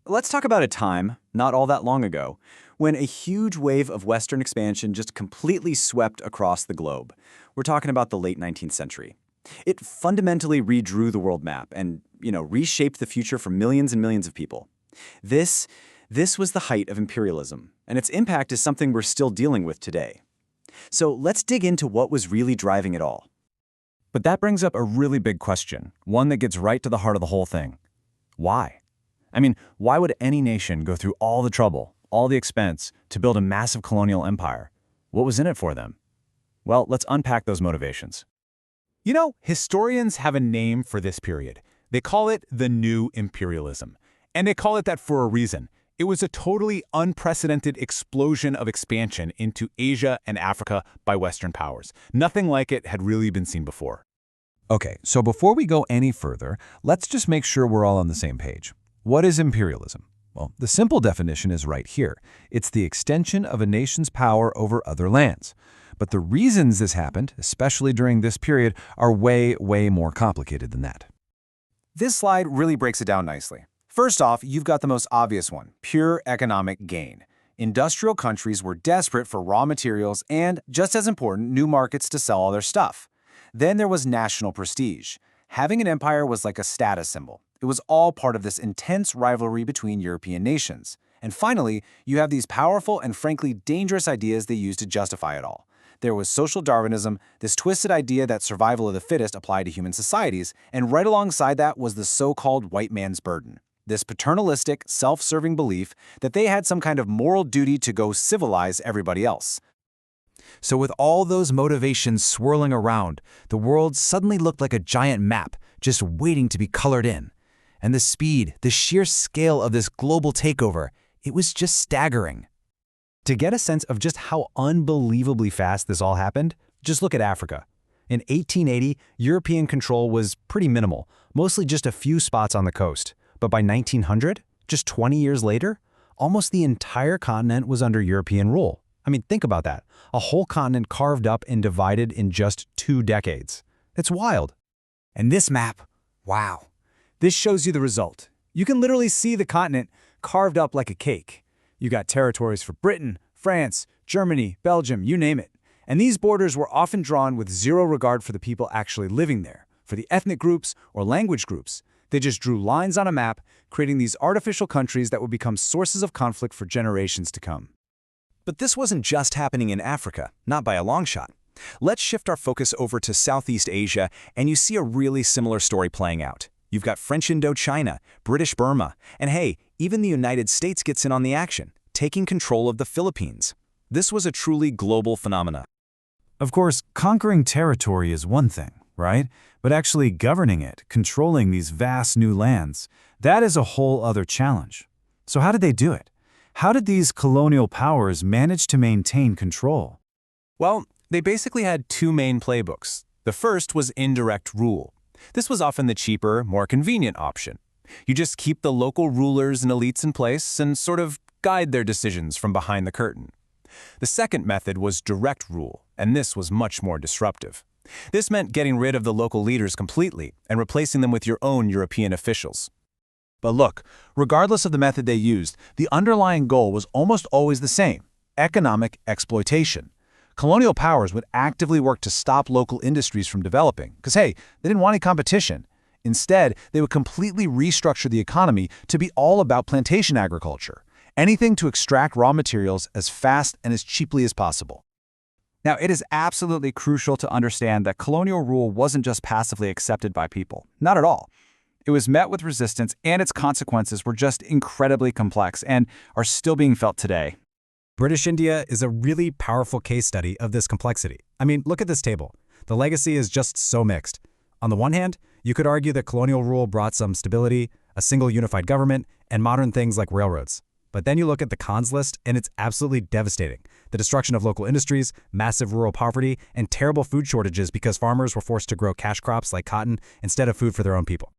Let's talk about a time, not all that long ago, when a huge wave of Western expansion just completely swept across the globe. We're talking about the late 19th century. It fundamentally redrew the world map and, reshaped the future for millions and millions of people. This, this was the height of imperialism, and its impact is something we're still dealing with today. So let's dig into what was really driving it all. But that brings up a really big question, one that gets right to the heart of the whole thing. Why? I mean, why would any nation go through all the trouble, all the expense, to build a massive colonial empire? What was in it for them? Well, let's unpack those motivations. Historians have a name for this period. They call it the New Imperialism. And they call it that for a reason. It was a totally unprecedented explosion of expansion into Asia and Africa by Western powers. Nothing like it had really been seen before. Okay, so before we go any further, let's just make sure we're all on the same page. What is imperialism? Well, the simple definition is right here. It's the extension of a nation's power over other lands. But the reasons this happened, especially during this period, are way, way more complicated than that. This slide really breaks it down nicely. First off, you've got the most obvious one, pure economic gain. Industrial countries were desperate for raw materials and, just as important, new markets to sell all their stuff. Then there was national prestige. Having an empire was like a status symbol. It was all part of this intense rivalry between European nations. And finally, you have these powerful and frankly dangerous ideas they used to justify it all. There was social Darwinism, this twisted idea that survival of the fittest applied to human societies, and right alongside that was the so-called white man's burden. This paternalistic, self-serving belief that they had some kind of moral duty to go civilize everybody else. So with all those motivations swirling around, the world suddenly looked like a giant map, just waiting to be colored in. And the speed, the sheer scale of this global takeover, it was just staggering. To get a sense of just how unbelievably fast this all happened, just look at Africa. In 1880, European control was pretty minimal, mostly just a few spots on the coast. But by 1900, just 20 years later, almost the entire continent was under European rule. I mean, think about that. A whole continent carved up and divided in just 2 decades. It's wild. And this map, wow. This shows you the result. You can literally see the continent carved up like a cake. You got territories for Britain, France, Germany, Belgium, you name it. And these borders were often drawn with zero regard for the people actually living there, for the ethnic groups or language groups. They just drew lines on a map, creating these artificial countries that would become sources of conflict for generations to come. But this wasn't just happening in Africa, not by a long shot. Let's shift our focus over to Southeast Asia, and you see a really similar story playing out. You've got French Indochina, British Burma, and hey, even the United States gets in on the action, taking control of the Philippines. This was a truly global phenomenon. Of course, conquering territory is one thing, right? But actually governing it, controlling these vast new lands, that is a whole other challenge. So how did they do it? How did these colonial powers manage to maintain control? Well, they basically had 2 main playbooks. The first was indirect rule. This was often the cheaper, more convenient option. You just keep the local rulers and elites in place and sort of guide their decisions from behind the curtain. The second method was direct rule, and this was much more disruptive. This meant getting rid of the local leaders completely and replacing them with your own European officials. But look, regardless of the method they used, the underlying goal was almost always the same: economic exploitation. Colonial powers would actively work to stop local industries from developing, because hey, they didn't want any competition. Instead, they would completely restructure the economy to be all about plantation agriculture, anything to extract raw materials as fast and as cheaply as possible. Now, it is absolutely crucial to understand that colonial rule wasn't just passively accepted by people. Not at all. It was met with resistance, and its consequences were just incredibly complex and are still being felt today. British India is a really powerful case study of this complexity. I mean, look at this table. The legacy is just so mixed. On the one hand, you could argue that colonial rule brought some stability, a single unified government, and modern things like railroads. But then you look at the cons list, and it's absolutely devastating. The destruction of local industries, massive rural poverty, and terrible food shortages because farmers were forced to grow cash crops like cotton instead of food for their own people.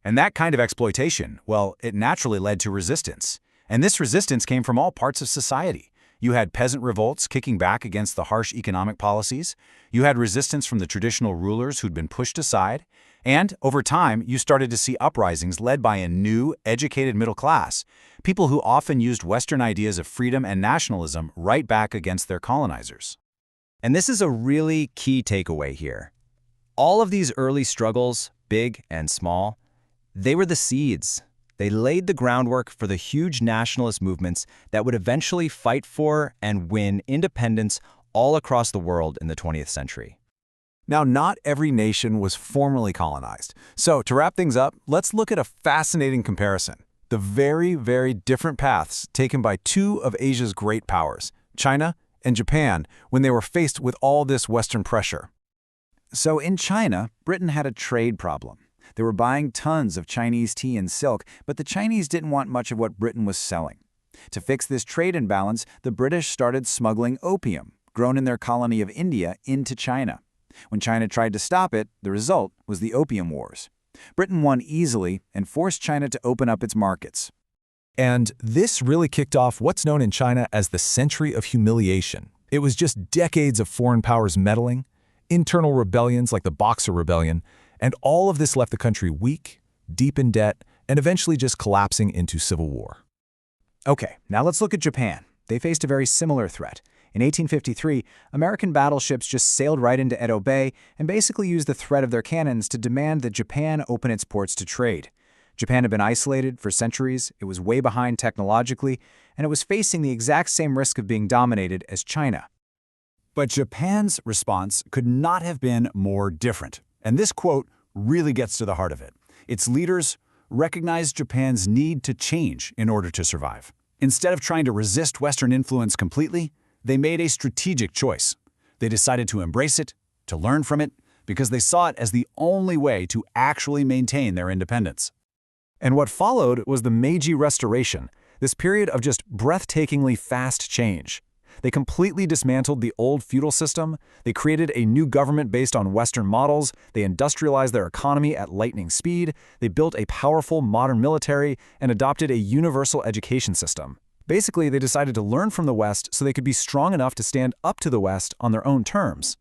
And that kind of exploitation, well, it naturally led to resistance. And this resistance came from all parts of society. You had peasant revolts kicking back against the harsh economic policies. You had resistance from the traditional rulers who'd been pushed aside. And over time, you started to see uprisings led by a new, educated middle class, people who often used Western ideas of freedom and nationalism right back against their colonizers. And this is a really key takeaway here. All of these early struggles, big and small, they were the seeds. They laid the groundwork for the huge nationalist movements that would eventually fight for and win independence all across the world in the 20th century. Now, not every nation was formally colonized. So, to wrap things up, let's look at a fascinating comparison. The very, very different paths taken by two of Asia's great powers, China and Japan, when they were faced with all this Western pressure. So in China, Britain had a trade problem. They were buying tons of Chinese tea and silk, but the Chinese didn't want much of what Britain was selling. To fix this trade imbalance, the British started smuggling opium, grown in their colony of India, into China. When China tried to stop it, the result was the Opium Wars. Britain won easily and forced China to open up its markets. And this really kicked off what's known in China as the Century of Humiliation. It was just decades of foreign powers meddling, internal rebellions like the Boxer Rebellion, and all of this left the country weak, deep in debt, and eventually just collapsing into civil war. Okay, now let's look at Japan. They faced a very similar threat. In 1853, American battleships just sailed right into Edo Bay and basically used the threat of their cannons to demand that Japan open its ports to trade. Japan had been isolated for centuries, it was way behind technologically, and it was facing the exact same risk of being dominated as China. But Japan's response could not have been more different. And this quote really gets to the heart of it. Its leaders recognized Japan's need to change in order to survive. Instead of trying to resist Western influence completely, they made a strategic choice. They decided to embrace it, to learn from it, because they saw it as the only way to actually maintain their independence. And what followed was the Meiji Restoration, this period of just breathtakingly fast change. They completely dismantled the old feudal system, they created a new government based on Western models, they industrialized their economy at lightning speed, they built a powerful modern military, and adopted a universal education system. Basically, they decided to learn from the West so they could be strong enough to stand up to the West on their own terms.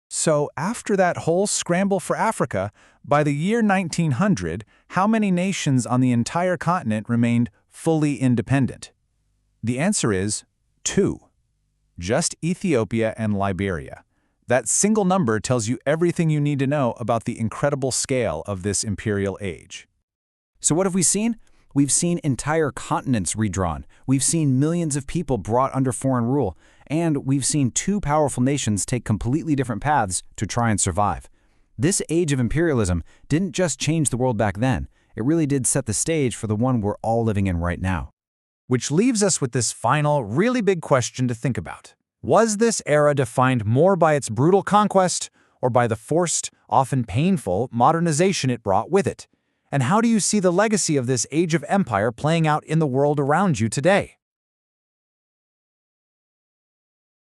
So after that whole scramble for Africa, by the year 1900, how many nations on the entire continent remained fully independent? The answer is 2. Just Ethiopia and Liberia. That single number tells you everything you need to know about the incredible scale of this imperial age. So what have we seen? We've seen entire continents redrawn. We've seen millions of people brought under foreign rule. And we've seen two powerful nations take completely different paths to try and survive. This age of imperialism didn't just change the world back then. It really did set the stage for the one we're all living in right now. Which leaves us with this final, really big question to think about. Was this era defined more by its brutal conquest or by the forced, often painful, modernization it brought with it? And how do you see the legacy of this age of empire playing out in the world around you today?